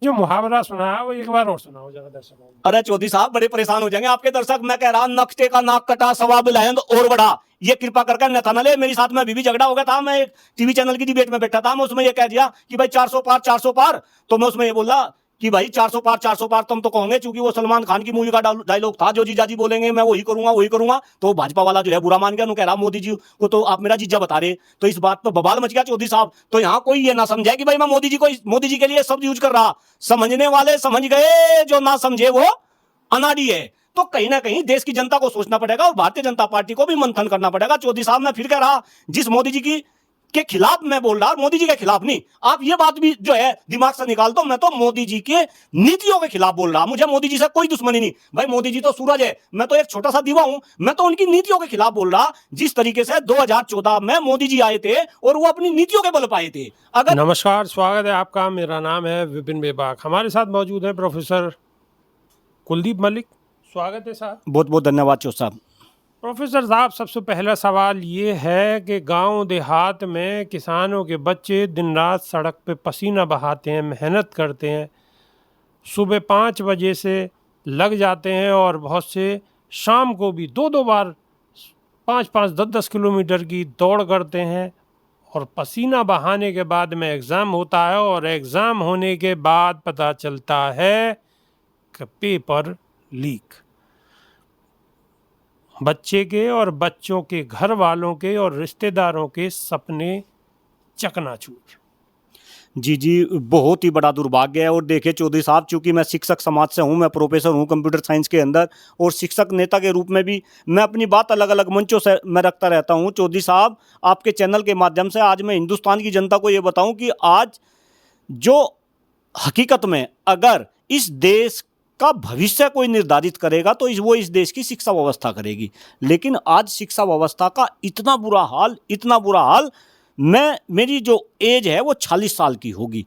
जो मुहावरा सुना है वो एक बार और सुनाओ जरा दर्शकों को। अरे चौधरी साहब बड़े परेशान हो जाएंगे आपके दर्शक। मैं कह रहा नक्शे का नाक कटा सवाब लायन और बड़ा। ये कृपा करके अन्यथा न ले। मेरे साथ में अभी भी झगड़ा हो गया था। मैं एक टीवी चैनल की डिबेट में बैठा था। मैं उसमें ये कह दिया कि भाई 400 पार 400 पार। तो मैं उसमें ये बोला कि भाई 400 पार तुम तो कहोगे, क्योंकि वो सलमान खान की मूवी का डायलॉग था, जो जीजा जी बोलेंगे मैं वही करूंगा वही करूंगा। तो भाजपा वाला जो है बुरा मान गया, कह रहा मोदी जी को तो आप मेरा जीजा बता रहे। तो इस बात पर बवाल मच गया चौधरी साहब। तो यहाँ कोई ये ना समझे कि भाई मैं मोदी जी के लिए शब्द यूज कर रहा। समझने वाले समझ गए, जो ना समझे वो अनाड़ी है। तो कहीं ना कहीं देश की जनता को सोचना पड़ेगा और भारतीय जनता पार्टी को भी मंथन करना पड़ेगा। चौधरी साहब मैं फिर कह रहा, जिस मोदी जी की के खिलाफ मैं बोल रहा, मोदी जी के खिलाफ नहीं। आप ये बात भी जो है दिमाग से निकाल दो, मैं तो मोदी जी के नीतियों के खिलाफ बोल रहा। मुझे मोदी जी से कोई दुश्मनी नहीं भाई। मोदी जी तो सूरज है, मैं तो एक छोटा सा दीवा हूं। मैं तो उनकी नीतियों के खिलाफ बोल रहा। जिस तरीके से 2014 में मोदी जी आए थे और वो अपनी नीतियों के बल पाए थे। अगर नमस्कार, स्वागत है आपका। मेरा नाम है विपिन बेबाक। हमारे साथ मौजूद है प्रोफेसर कुलदीप मलिक। स्वागत है साहब। बहुत बहुत धन्यवाद चौधरी साहब। प्रोफेसर साहब, सबसे पहला सवाल ये है कि गांव देहात में किसानों के बच्चे दिन रात सड़क पे पसीना बहाते हैं, मेहनत करते हैं, सुबह 5 बजे से लग जाते हैं और बहुत से शाम को भी 2-2 बार 5-5, 10-10 किलोमीटर की दौड़ करते हैं। और पसीना बहाने के बाद में एग्ज़ाम होता है और एग्ज़ाम होने के बाद पता चलता है कि पेपर लीक। बच्चे के और बच्चों के घर वालों के और रिश्तेदारों के सपने चकनाचूर। जी जी, बहुत ही बड़ा दुर्भाग्य है। और देखिए चौधरी साहब, चूंकि मैं शिक्षक समाज से हूं, मैं प्रोफेसर हूं कंप्यूटर साइंस के अंदर, और शिक्षक नेता के रूप में भी मैं अपनी बात अलग अलग मंचों से मैं रखता रहता हूं। चौधरी साहब, आपके चैनल के माध्यम से आज मैं हिंदुस्तान की जनता को ये बताऊं कि आज जो हकीकत में अगर इस देश का भविष्य कोई निर्धारित करेगा तो वो इस देश की शिक्षा व्यवस्था करेगी। लेकिन आज शिक्षा व्यवस्था का इतना बुरा हाल, मेरी जो एज है वो 40 साल की होगी।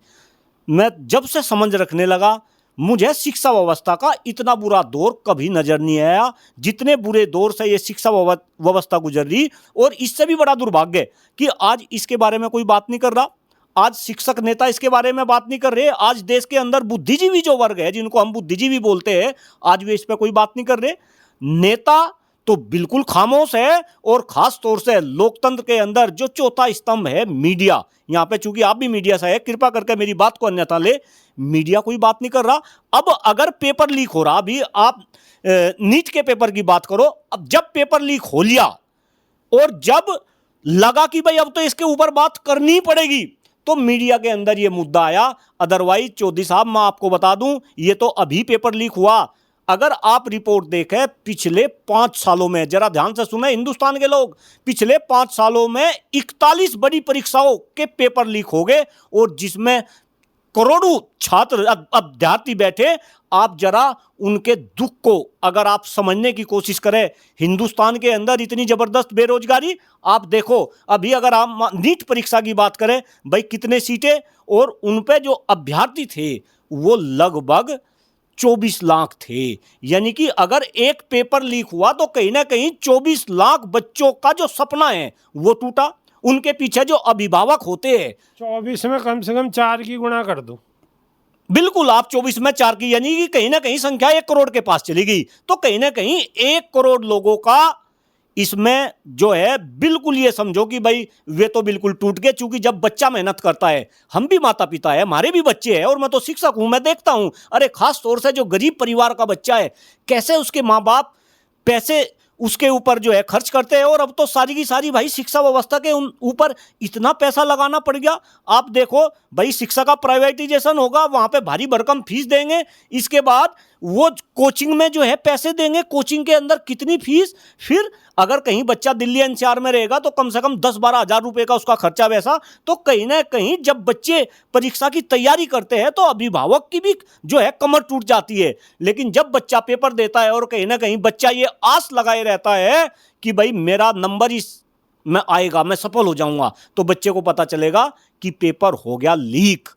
मैं जब से समझ रखने लगा, मुझे शिक्षा व्यवस्था का इतना बुरा दौर कभी नजर नहीं आया जितने बुरे दौर से ये शिक्षा व्यवस्था गुजर रही। और इससे भी बड़ा दुर्भाग्य कि आज इसके बारे में कोई बात नहीं कर रहा। आज शिक्षक नेता इसके बारे में बात नहीं कर रहे। आज देश के अंदर बुद्धिजीवी जो वर्ग है, जिनको हम बुद्धिजीवी बोलते हैं, आज वे इस पर कोई बात नहीं कर रहे। नेता तो बिल्कुल खामोश है। और खास तौर से लोकतंत्र के अंदर जो चौथा स्तंभ है मीडिया, यहां पे चूंकि आप भी मीडिया से है, कृपा करके मेरी बात को अन्यथा ले, मीडिया कोई बात नहीं कर रहा। अब अगर पेपर लीक हो रहा, अभी आप नीट के पेपर की बात करो, अब जब पेपर लीक हो लिया और जब लगा कि भाई अब तो इसके ऊपर बात करनी पड़ेगी, तो मीडिया के अंदर यह मुद्दा आया। अदरवाइज चौधरी साहब मैं आपको बता दूं, ये तो अभी पेपर लीक हुआ। अगर आप रिपोर्ट देखें पिछले 5 सालों में, जरा ध्यान से सुने हिंदुस्तान के लोग, पिछले 5 सालों में 41 बड़ी परीक्षाओं के पेपर लीक हो गए और जिसमें करोड़ों छात्र अभ्यर्थी बैठे। आप जरा उनके दुख को अगर आप समझने की कोशिश करें, हिंदुस्तान के अंदर इतनी जबरदस्त बेरोजगारी, आप देखो अभी अगर आप नीट परीक्षा की बात करें, भाई कितने सीटें और उन पे जो अभ्यर्थी थे वो लगभग 24 लाख थे। यानी कि अगर एक पेपर लीक हुआ तो कहीं ना कहीं 24 लाख बच्चों का जो सपना है वो टूटा। उनके पीछे जो अभिभावक होते हैं, 24 में कम से कम 4 की गुणा कर दो। बिल्कुल आप 24 में 4 की, यानी कि कहीं ना कहीं संख्या 1 करोड़ के पास चली गई। तो कहीं ना कहीं 1 करोड़ लोगों का इसमें जो है, बिल्कुल ये समझो कि भाई वे तो बिल्कुल टूट गए। चूंकि जब बच्चा मेहनत करता है, हम भी माता पिता है, हमारे भी बच्चे हैं, और मैं तो शिक्षक हूं, मैं देखता हूं, अरे खास तौर से जो गरीब परिवार का बच्चा है, कैसे उसके माँ बाप पैसे उसके ऊपर जो है खर्च करते हैं। और अब तो सारी की सारी भाई शिक्षा व्यवस्था के ऊपर इतना पैसा लगाना पड़ गया। आप देखो भाई, शिक्षा का प्राइवेटाइजेशन होगा, वहां पे भारी भरकम फीस देंगे, इसके बाद वो कोचिंग में जो है पैसे देंगे, कोचिंग के अंदर कितनी फीस, फिर अगर कहीं बच्चा दिल्ली एनसीआर में रहेगा तो कम से कम 10-12 हजार रुपए का उसका खर्चा वैसा। तो कहीं ना कहीं जब बच्चे परीक्षा की तैयारी करते हैं तो अभिभावक की भी जो है कमर टूट जाती है। लेकिन जब बच्चा पेपर देता है और कहीं ना कहीं बच्चा ये आस लगाए रहता है कि भाई मेरा नंबर इस में आएगा, मैं सफल हो जाऊंगा, तो बच्चे को पता चलेगा कि पेपर हो गया लीक।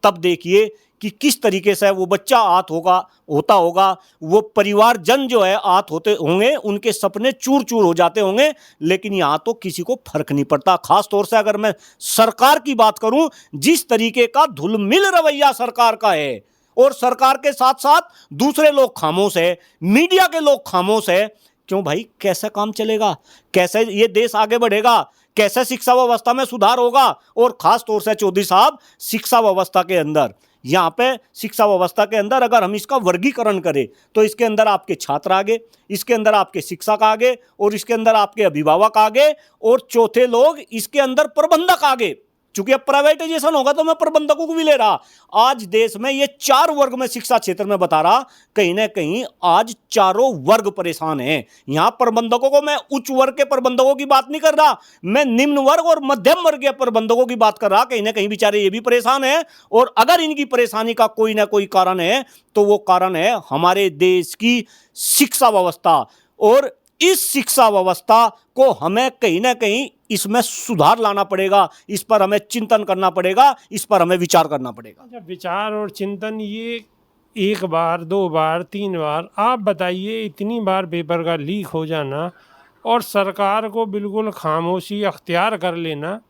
तब देखिए कि किस तरीके से वो बच्चा आहत होता होगा, वो परिवारजन जो है आहत होते होंगे, उनके सपने चूर चूर हो जाते होंगे। लेकिन यहाँ तो किसी को फर्क नहीं पड़ता। खास तौर से अगर मैं सरकार की बात करूं, जिस तरीके का धुलमिल रवैया सरकार का है, और सरकार के साथ साथ दूसरे लोग खामोश है, मीडिया के लोग खामोश है। क्यों भाई, कैसा काम चलेगा, कैसे ये देश आगे बढ़ेगा, कैसे शिक्षा व्यवस्था में सुधार होगा? और खास तौर से चौधरी साहब, शिक्षा व्यवस्था के अंदर, यहाँ पे शिक्षा व्यवस्था के अंदर अगर हम इसका वर्गीकरण करें तो इसके अंदर आपके छात्र आगे, इसके अंदर आपके शिक्षक आगे, और इसके अंदर आपके अभिभावक आगे, और चौथे लोग इसके अंदर प्रबंधक आगे। चूंकि अब प्राइवेटाइजेशन होगा तो मैं प्रबंधकों को भी ले रहा। आज देश में ये 4 वर्ग में शिक्षा क्षेत्र में बता रहा, कहीं ना कहीं आज चारों वर्ग परेशान हैं। यहां प्रबंधकों को, मैं उच्च वर्ग के प्रबंधकों की बात नहीं कर रहा, मैं निम्न वर्ग और मध्यम वर्ग के प्रबंधकों की बात कर रहा। कहीं ना कहीं बेचारे ये भी परेशान हैं, और अगर इनकी परेशानी का कोई ना कोई कारण है तो वो कारण है हमारे देश की शिक्षा व्यवस्था। और इस शिक्षा व्यवस्था को हमें कहीं ना कहीं इसमें सुधार लाना पड़ेगा, इस पर हमें चिंतन करना पड़ेगा, इस पर हमें विचार करना पड़ेगा। अच्छा, विचार और चिंतन ये 1 बार 2 बार 3 बार, आप बताइए इतनी बार पेपर का लीक हो जाना और सरकार को बिल्कुल खामोशी अख्तियार कर लेना,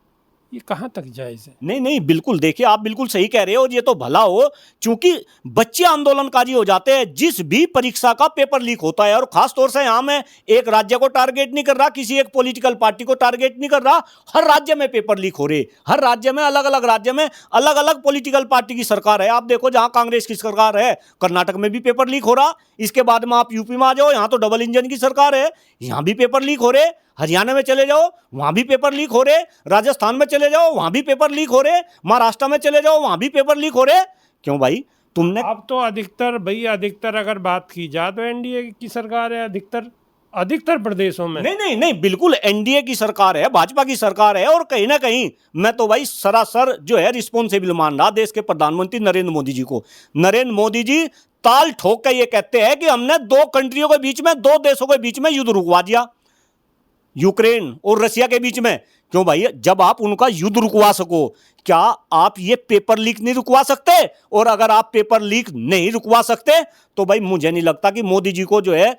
ये कहाँ तक जायज़ है? नहीं नहीं, बिल्कुल, देखिए आप बिल्कुल सही कह रहे हो, और ये तो भला हो, क्योंकि बच्चे आंदोलनकारी हो जाते हैं जिस भी परीक्षा का पेपर लीक होता है। और खास तौर से यहां मैं एक राज्य को टारगेट नहीं कर रहा, किसी एक पॉलिटिकल पार्टी को टारगेट नहीं कर रहा, हर राज्य में पेपर लीक हो रहे, हर राज्य में, अलग अलग राज्य में अलग अलग पॉलिटिकल पार्टी की सरकार है। आप देखो, जहां कांग्रेस की सरकार है, कर्नाटक में भी पेपर लीक हो रहा। इसके बाद में आप यूपी में आ जाओ, यहां तो डबल इंजन की सरकार है, यहां भी पेपर लीक हो रहे। हरियाणा में चले जाओ, वहां भी पेपर लीक हो रहे। राजस्थान में चले जाओ, वहां भी पेपर लीक हो रहे। महाराष्ट्र में चले जाओ, वहां भी पेपर लीक हो रहे। क्यों भाई, तुमने अब तो अधिकतर अगर बात की जाए तो एनडीए की सरकार है अधिकतर प्रदेशों में। नहीं नहीं नहीं, बिल्कुल एनडीए की सरकार है, भाजपा की सरकार है। और कहीं ना कहीं मैं तो भाई सरासर जो है रिस्पॉन्सिबल मान रहा देश के प्रधानमंत्री नरेंद्र मोदी जी को। नरेंद्र मोदी जी ताल ठोक कर ये कहते हैं कि हमने 2 कंट्रियों के बीच में, 2 देशों के बीच में युद्ध रुकवा दिया, यूक्रेन और रशिया के बीच में। क्यों भाई, जब आप उनका युद्ध रुकवा सको, क्या आप ये पेपर लीक नहीं रुकवा सकते? और अगर आप पेपर लीक नहीं रुकवा सकते तो भाई मुझे नहीं लगता कि मोदी जी को जो है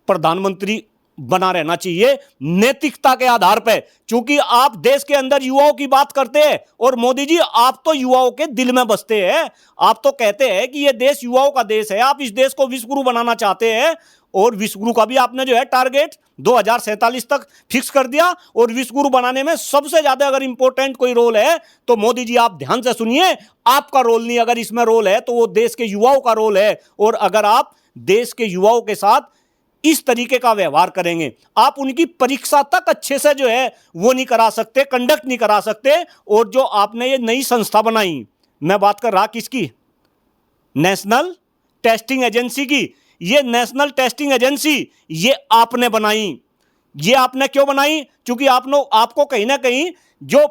प्रधानमंत्री बना रहना चाहिए नैतिकता के आधार पे। क्योंकि आप देश के अंदर युवाओं की बात करते हैं, और मोदी जी आप तो युवाओं के दिल में बसते हैं। आप तो कहते हैं कि यह देश युवाओं का देश है, आप इस देश को विश्वगुरु बनाना चाहते हैं। और विश्वगुरु का भी आपने जो है टारगेट 2047 तक फिक्स कर दिया। और विश्वगुरु बनाने में सबसे ज्यादा अगर इंपॉर्टेंट कोई रोल है तो मोदी जी आप ध्यान से सुनिए, आपका रोल नहीं, अगर इसमें रोल है तो वो देश के युवाओं का रोल है। और अगर आप देश के युवाओं के साथ इस तरीके का व्यवहार करेंगे, आप उनकी परीक्षा तक अच्छे से जो है वो नहीं करा सकते, कंडक्ट नहीं करा सकते। और जो आपने ये नई संस्था बनाई, मैं बात कर रहा किसकी, नेशनल टेस्टिंग एजेंसी की। ये नेशनल टेस्टिंग एजेंसी ये आपने बनाई। ये आपने क्यों बनाई? क्योंकि आपको कहीं ना कहीं जो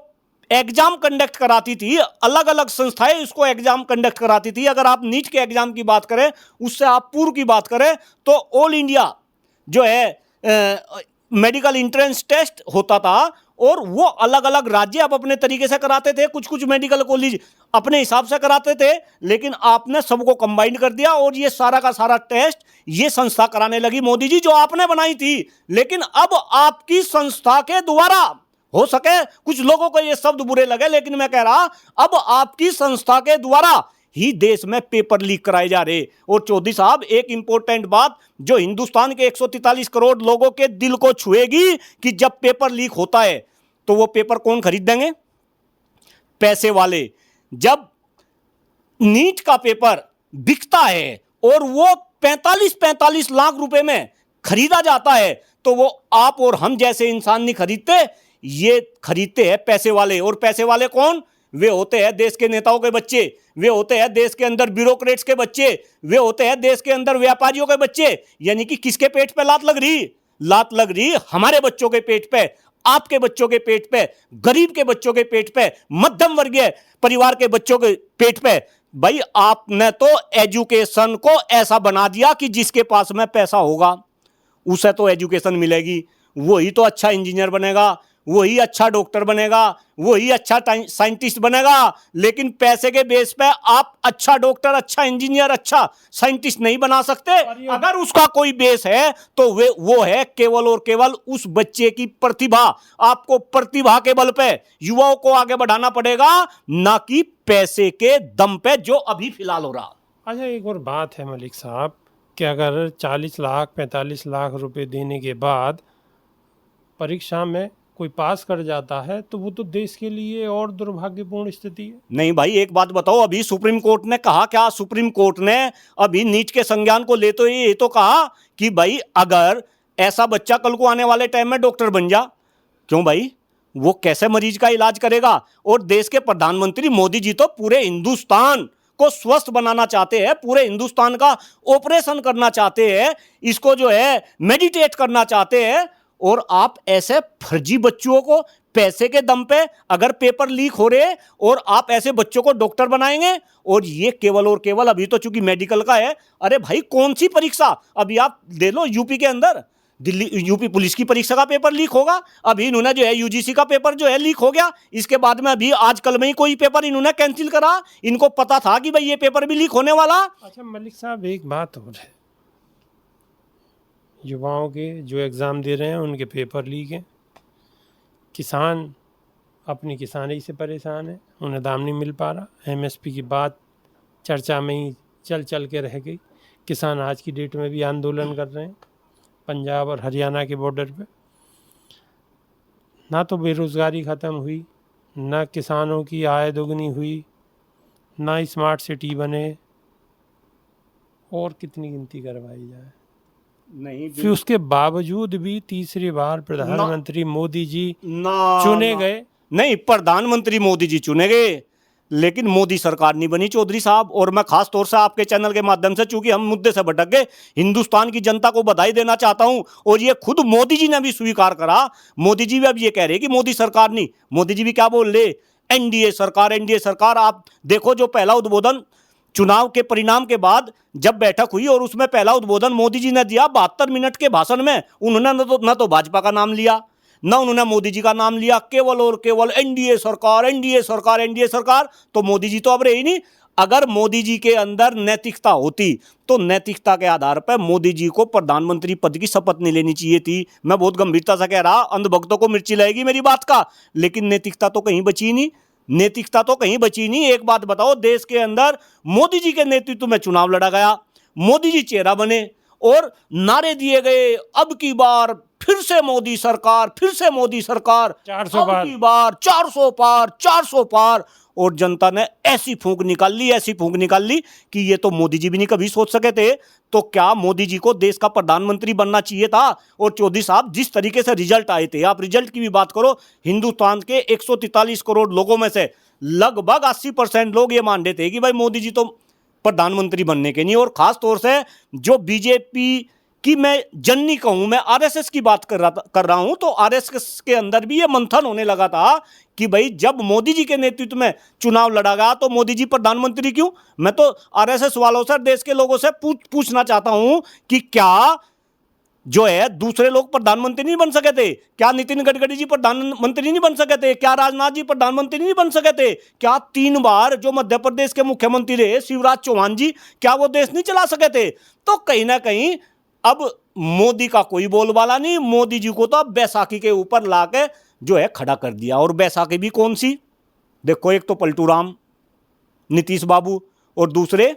एग्जाम कंडक्ट कराती थी, अलग अलग संस्थाएं इसको एग्जाम कंडक्ट कराती थी। अगर आप नीट के एग्जाम की बात करें, उससे आप पूर्व की बात करें, तो ऑल इंडिया जो है मेडिकल एंट्रेंस टेस्ट होता था, और वो अलग अलग राज्य आप अपने तरीके से कराते थे, कुछ कुछ मेडिकल कॉलेज अपने हिसाब से कराते थे, लेकिन आपने सबको कंबाइन कर दिया और ये सारा का सारा टेस्ट ये संस्था कराने लगी मोदी जी, जो आपने बनाई थी। लेकिन अब आपकी संस्था के द्वारा, हो सके कुछ लोगों को ये शब्द बुरे लगे, लेकिन मैं कह रहा अब आपकी संस्था के द्वारा ही देश में पेपर लीक कराए जा रहे। और चौधरी साहब, एक इंपॉर्टेंट बात जो हिंदुस्तान के 143 करोड़ लोगों के दिल को छुएगी कि जब पेपर लीक होता है तो वो पेपर कौन खरीद देंगे? पैसे वाले। जब नीट का पेपर बिकता है और वो 45 लाख रुपए में खरीदा जाता है, तो वो आप और हम जैसे इंसान नहीं खरीदते, ये खरीदते हैं पैसे वाले। और पैसे वाले कौन? वे होते हैं देश के नेताओं के बच्चे, वे होते हैं देश के अंदर ब्यूरोक्रेट्स के बच्चे, वे होते हैं देश के अंदर व्यापारियों के बच्चे। यानी कि किसके पेट पे लात लग रही? लात लग रही हमारे बच्चों के पेट पे, आपके बच्चों के पेट पे, गरीब के बच्चों के पेट पे, मध्यम वर्गीय परिवार के बच्चों के पेट पे। भाई आपने तो एजुकेशन को ऐसा बना दिया कि जिसके पास में पैसा होगा उसे तो एजुकेशन मिलेगी, वही तो अच्छा इंजीनियर बनेगा, वही अच्छा डॉक्टर बनेगा, वही अच्छा साइंटिस्ट बनेगा, लेकिन पैसे के बेस पे आप अच्छा डॉक्टर, अच्छा इंजीनियर, अच्छा साइंटिस्ट नहीं बना सकते। अगर उसका कोई बेस है तो वो है केवल और केवल उस बच्चे की प्रतिभा। आपको प्रतिभा के बल पे युवाओं को आगे बढ़ाना पड़ेगा, ना कि पैसे के दम पे जो अभी फिलहाल हो रहा। अच्छा, एक और बात है मलिक साहब कि अगर 40 लाख 45 लाख रुपए देने के बाद परीक्षा में कोई पास कर जाता है तो वो तो देश के लिए और दुर्भाग्यपूर्ण स्थिति है। नहीं भाई, एक बात बताओ, अभी सुप्रीम कोर्ट ने कहा क्या? सुप्रीम कोर्ट ने अभी नीट के संज्ञान को लेते हुए ये तो कहा कि भाई अगर ऐसा बच्चा कल को आने वाले टाइम में डॉक्टर बन जा, क्यों भाई, वो कैसे मरीज का इलाज करेगा? और देश के प्रधानमंत्री मोदी जी तो पूरे हिंदुस्तान को स्वस्थ बनाना चाहते हैं, पूरे हिंदुस्तान का ऑपरेशन करना चाहते हैं, इसको जो है मेडिटेट करना चाहते हैं, और आप ऐसे फर्जी बच्चों को पैसे के दम पे अगर पेपर लीक हो रहे और आप ऐसे बच्चों को डॉक्टर बनाएंगे, और ये केवल और केवल अभी तो चूंकि मेडिकल का है। अरे भाई, कौन सी परीक्षा? अभी आप ले लो यूपी के अंदर, दिल्ली यूपी पुलिस की परीक्षा का पेपर लीक होगा, अभी इन्होंने जो है यूजीसी का पेपर जो है लीक हो गया, इसके बाद में अभी आजकल में ही कोई पेपर इन्होंने कैंसिल करा। इनको पता था कि भाई ये पेपर भी लीक होने वाला। अच्छा मलिक साहब, एक बात और है, युवाओं के जो एग्ज़ाम दे रहे हैं उनके पेपर लीक हैं, किसान अपनी किसानी से परेशान है, उन्हें दाम नहीं मिल पा रहा, एमएसपी की बात चर्चा में ही चल चल के रह गई, किसान आज की डेट में भी आंदोलन कर रहे हैं पंजाब और हरियाणा के बॉर्डर पे। ना तो बेरोज़गारी ख़त्म हुई, ना किसानों की आय दोगुनी हुई, ना स्मार्ट सिटी बने, और कितनी गिनती करवाई जाए। नहीं, फिर उसके बावजूद भी तीसरी बार प्रधानमंत्री मोदी जी चुने गए। नहीं, प्रधानमंत्री मोदी जी चुने गए, लेकिन मोदी सरकार नहीं बनी चौधरी साहब। और मैं खास तौर से आपके चैनल के माध्यम से, चूंकि हम मुद्दे से भटक गए, हिंदुस्तान की जनता को बधाई देना चाहता हूं। और ये खुद मोदी जी ने भी स्वीकार करा। मोदी जी भी अब ये कह रहे कि मोदी सरकार नहीं, मोदी जी भी क्या बोल रहे, एनडीए सरकार, एनडीए सरकार। आप देखो, जो पहला उद्बोधन चुनाव के परिणाम के बाद जब बैठक हुई और उसमें पहला उद्बोधन मोदी जी ने दिया 72 मिनट के भाषण में, उन्होंने न तो भाजपा का नाम लिया, ना उन्होंने मोदी जी का नाम लिया, केवल और केवल एनडीए सरकार, एनडीए सरकार, एनडीए सरकार। तो मोदी जी तो अब रहे ही नहीं। अगर मोदी जी के अंदर नैतिकता होती तो नैतिकता के आधार पर मोदी जी को प्रधानमंत्री पद की शपथ नहीं लेनी चाहिए थी। मैं बहुत गंभीरता से कह रहा, अंधभक्तों को मिर्ची लगेगी मेरी बात का, लेकिन नैतिकता तो कहीं बची नहीं, नैतिकता तो कहीं बची नहीं। एक बात बताओ, देश के अंदर मोदी जी के नेतृत्व में चुनाव लड़ा गया, मोदी जी चेहरा बने और नारे दिए गए, अब की बार फिर से मोदी सरकार, फिर से मोदी सरकार, 400 अब की बार 400 पार, 400 पार। और जनता ने ऐसी फूंक निकाल ली, ऐसी फूंक निकाल ली कि ये तो मोदी जी भी नहीं कभी सोच सके थे। तो क्या मोदी जी को देश का प्रधानमंत्री बनना चाहिए था? और चौधरी साहब, जिस तरीके से रिजल्ट आए थे, आप रिजल्ट की भी बात करो, हिंदुस्तान के 143 करोड़ लोगों में से लगभग 80% लोग ये मान रहे थे कि भाई मोदी जी तो प्रधानमंत्री बनने के नहीं। और खास तौर से जो बीजेपी कि मैं जननी कहूं, मैं आरएसएस की बात कर रहा हूं, तो आरएसएस के अंदर भी ये मंथन होने लगा था कि भाई जब मोदी जी के नेतृत्व में चुनाव लड़ा गया तो मोदी जी प्रधानमंत्री क्यों? मैं तो आरएसएस वालों से, देश के लोगों से पूछना चाहता हूं कि क्या जो है दूसरे लोग प्रधानमंत्री नहीं बन सके थे? क्या नितिन गडकरी जी प्रधानमंत्री नहीं बन सके थे? क्या राजनाथ जी प्रधानमंत्री नहीं बन सके थे? क्या 3 बार जो मध्य प्रदेश के मुख्यमंत्री रहे शिवराज चौहान जी, क्या वो देश नहीं चला सके थे? तो कहीं ना कहीं अब मोदी का कोई बोलबाला नहीं। मोदी जी को तो अब बैसाखी के ऊपर लाके जो है खड़ा कर दिया। और बैसाखी भी कौन सी? देखो, एक तो पलटू राम, नीतीश बाबू, और दूसरे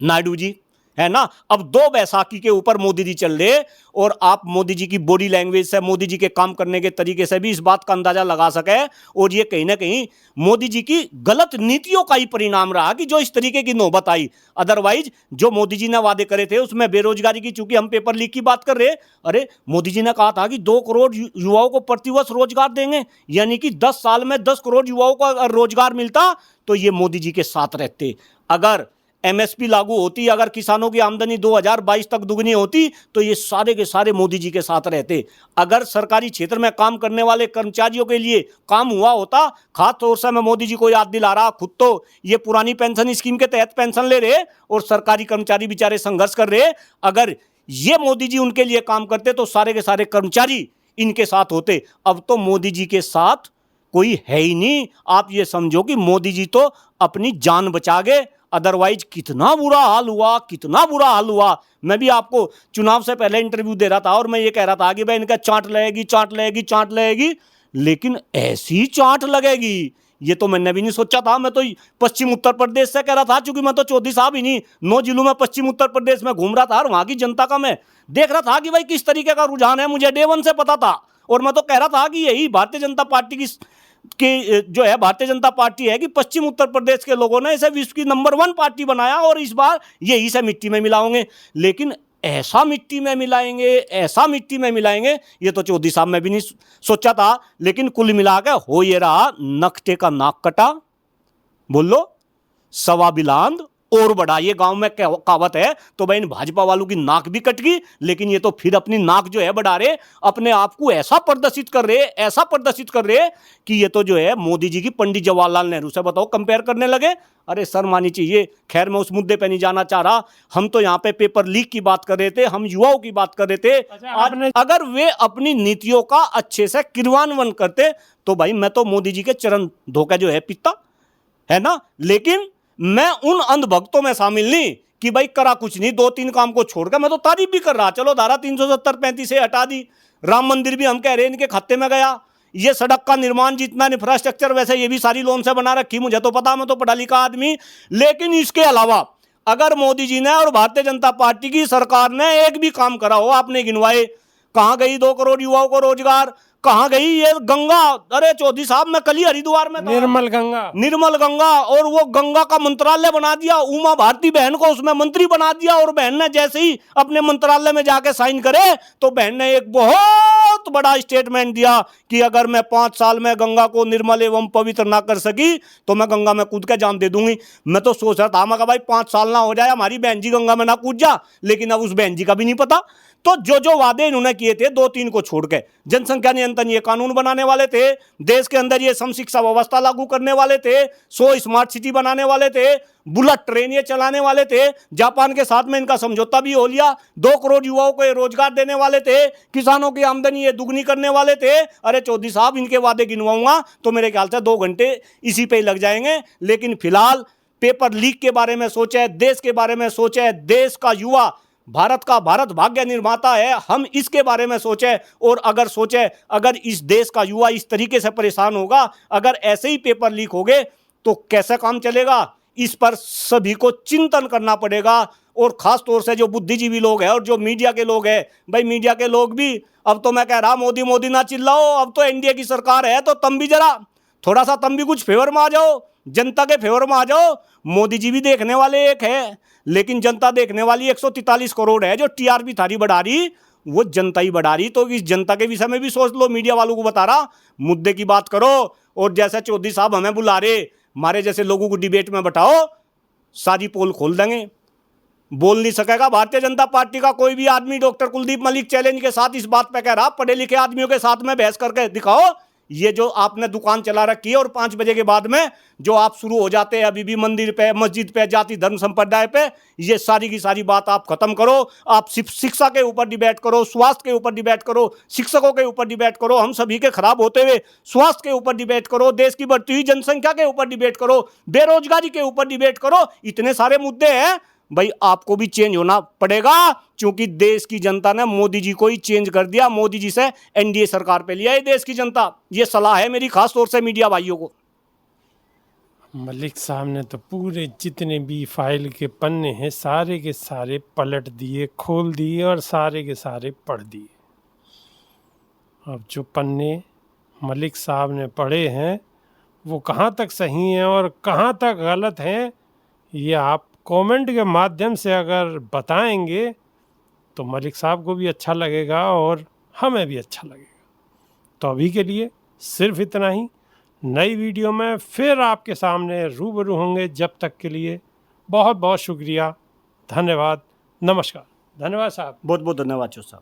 नायडू जी, है ना। अब 2 बैसाखी के ऊपर मोदी जी चल रहे। और आप मोदी जी की बॉडी लैंग्वेज से, मोदी जी के काम करने के तरीके से भी इस बात का अंदाजा लगा सके। और ये कहीं ना कहीं मोदी जी की गलत नीतियों का ही परिणाम रहा कि जो इस तरीके की नौबत आई। अदरवाइज जो मोदी जी ने वादे करे थे उसमें बेरोजगारी की, चूंकि हम पेपर लीक की बात कर रहे, अरे मोदी जी ने कहा था कि 2 करोड़ युवाओं को प्रतिवर्ष रोजगार देंगे, यानी कि 10 साल में 10 करोड़ युवाओं को अगर रोजगार मिलता तो ये मोदी जी के साथ रहते। अगर एमएसपी लागू होती, अगर किसानों की आमदनी 2022 तक दुगनी होती तो ये सारे के सारे मोदी जी के साथ रहते। अगर सरकारी क्षेत्र में काम करने वाले कर्मचारियों के लिए काम हुआ होता, खास तौर से मैं मोदी जी को याद दिला रहा, खुद तो ये पुरानी पेंशन स्कीम के तहत पेंशन ले रहे और सरकारी कर्मचारी बेचारे संघर्ष कर रहे। अगर ये मोदी जी उनके लिए काम करते तो सारे के सारे कर्मचारी इनके साथ होते। अब तो मोदी जी के साथ कोई है ही नहीं। आप ये समझो कि मोदी जी तो अपनी जान बचा गए, अदरवाइज कितना बुरा हाल हुआ, कितना बुरा हाल हुआ। मैं भी आपको चुनाव से पहले इंटरव्यू दे रहा था और मैं ये कह रहा था कि भाई इनका चाट लगेगी, चाट लगेगी, चाट लगेगी, लेकिन ऐसी चाट लगेगी ये तो मैंने भी नहीं सोचा था। मैं तो पश्चिम उत्तर प्रदेश से कह रहा था, क्योंकि मैं तो चौधरी साहब ही नहीं 9 जिलों में पश्चिम उत्तर प्रदेश में घूम रहा था और वहां की जनता का मैं देख रहा था कि भाई किस तरीके का रुझान है। मुझे डे 1 से पता था और मैं तो कह रहा था कि यही भारतीय जनता पार्टी की जो है भारतीय जनता पार्टी है कि पश्चिम उत्तर प्रदेश के लोगों ने इसे विश्व की नंबर 1 पार्टी बनाया और इस बार यही से मिट्टी में मिलाओगे। लेकिन ऐसा मिट्टी में मिलाएंगे, ऐसा मिट्टी में मिलाएंगे, ये तो चौधरी साहब में भी नहीं सोचा था। लेकिन कुल मिला के हो ये रहा, नकटे का नाक कटा, बोलो सवा बिलांद और बड़ा। ये गांव में कहावत है। तो भाई इन भाजपा वालों की नाक भी कट गई, लेकिन ये तो फिर अपनी नाक जो है बढ़ा रहे, अपने आप को ऐसा प्रदर्शित कर रहे, ऐसा प्रदर्शित कर रहे कि ये तो जो है मोदी जी की पंडित जवाहरलाल नेहरू से बताओ कंपेयर करने लगे। अरे शर्म आनी चाहिए। खैर मैं उस मुद्दे पे नहीं जाना चाह रहा। हम तो यहाँ पे पेपर लीक की बात कर रहे थे, हम युवाओं की बात कर रहे थे। आज अगर वे अपनी नीतियों का अच्छे से क्रियान्वयन करते तो भाई मैं तो मोदी जी के चरण धोखा जो है पीता है ना। लेकिन मैं उन अंधभक्तों में शामिल नहीं कि भाई करा कुछ नहीं, 2-3 काम को छोड़कर। मैं तो तारीफ भी कर रहा, चलो धारा 370-35 से हटा दी, राम मंदिर भी हम कह रहे हैं इनके खाते में गया, ये सड़क का निर्माण जितना इंफ्रास्ट्रक्चर वैसे ये भी सारी लोन से बना रखी, मुझे तो पता, मैं तो पढ़ा लिखा आदमी। लेकिन इसके अलावा अगर मोदी जी ने और भारतीय जनता पार्टी की सरकार ने एक भी काम करा हो, आपने गिनवाए, कहां गई 2 करोड़ युवाओं को रोजगार, कहां गई ये गंगा। अरे चौधरी साहब मैं कल ही हरिद्वार में था, निर्मल गंगा, और वो गंगा का मंत्रालय बना दिया, उमा भारती बहन को उसमें मंत्री बना दिया। और बहन ने जैसे ही अपने मंत्रालय में जाके साइन करे तो बहन ने एक बहुत बड़ा स्टेटमेंट दिया कि अगर मैं 5 साल में गंगा को निर्मल एवं पवित्र ना कर सकी तो मैं गंगा में कूद के जान दे दूंगी। मैं तो सोच रहा था मैं भाई 5 साल ना हो जाए हमारी बहन जी गंगा में ना कूद जा, लेकिन अब उस बहन जी का भी नहीं पता। तो जो वादे इन्होंने किए थे 2-3 को छोड़ के, जनसंख्या नियंत्रण ये कानून बनाने वाले थे, देश के अंदर ये सम शिक्षा व्यवस्था लागू करने वाले थे, 100 स्मार्ट सिटी बनाने वाले थे, बुलेट ट्रेन ये चलाने वाले थे, जापान के साथ में इनका समझौता भी हो लिया, 2 करोड़ युवाओं को ये रोजगार देने वाले थे, किसानों की आमदनी ये दुगनी करने वाले थे। अरे चौधरी साहब इनके वादे गिनवाऊंगा तो मेरे ख्याल से 2 घंटे इसी पे लग जाएंगे। लेकिन फिलहाल पेपर लीक के बारे में सोचे, देश के बारे में सोचे, देश का युवा भारत का भारत भाग्य निर्माता है, हम इसके बारे में सोचे। और अगर सोचे अगर इस देश का युवा इस तरीके से परेशान होगा, अगर ऐसे ही पेपर लीक हो गए तो कैसे काम चलेगा, इस पर सभी को चिंतन करना पड़ेगा। और खास तौर से जो बुद्धिजीवी लोग हैं और जो मीडिया के लोग हैं, भाई मीडिया के लोग भी, अब तो मैं कह रहा मोदी मोदी ना चिल्लाओ, अब तो एनडीए की सरकार है तो तुम भी जरा थोड़ा सा तुम भी कुछ फेवर में आ जाओ, जनता के फेवर में आ जाओ। मोदी जी भी देखने वाले एक है, लेकिन जनता देखने वाली 143 करोड़ है। जो टीआरपी थारी बढ़ा रही वो जनता ही बढ़ा रही। तो इस जनता के विषय में भी सोच लो। मीडिया वालों को बता रहा मुद्दे की बात करो। और जैसे चौधरी साहब हमें बुला रहे, हमारे जैसे लोगों को डिबेट में बैठाओ, सारी पोल खोल देंगे, बोल नहीं सकेगा। भारतीय जनता पार्टी का कोई भी आदमी डॉक्टर कुलदीप मलिक चैलेंज के साथ इस बात पे कह रहा, पढ़े लिखे आदमियों के साथ में बहस करके दिखाओ। ये जो आपने दुकान चला रखी है और 5 बजे के बाद में जो आप शुरू हो जाते हैं अभी भी मंदिर पे, मस्जिद पे, जाति धर्म संप्रदाय पे, ये सारी की सारी बात आप खत्म करो। आप शिक्षा के ऊपर डिबेट करो, स्वास्थ्य के ऊपर डिबेट करो, शिक्षकों के ऊपर डिबेट करो, हम सभी के खराब होते हुए स्वास्थ्य के ऊपर डिबेट करो, देश की बढ़ती हुई जनसंख्या के ऊपर डिबेट करो, बेरोजगारी के ऊपर डिबेट करो। इतने सारे मुद्दे हैं भाई, आपको भी चेंज होना पड़ेगा, क्योंकि देश की जनता ने मोदी जी को ही चेंज कर दिया। मोदी जी से एनडीए सरकार पे लिया है देश की जनता। ये सलाह है मेरी खास तौर से मीडिया भाइयों को। मलिक साहब ने तो पूरे जितने भी फाइल के पन्ने हैं सारे के सारे पलट दिए, खोल दिए और सारे के सारे पढ़ दिए। अब जो पन्ने मलिक साहब ने पढ़े हैं वो कहाँ तक सही हैं और कहाँ तक गलत हैं, ये आप कमेंट के माध्यम से अगर बताएंगे तो मलिक साहब को भी अच्छा लगेगा और हमें भी अच्छा लगेगा। तो अभी के लिए सिर्फ इतना ही। नई वीडियो में फिर आपके सामने रूबरू होंगे। जब तक के लिए बहुत बहुत शुक्रिया, धन्यवाद, नमस्कार। धन्यवाद साहब। बहुत बहुत धन्यवाद साहब।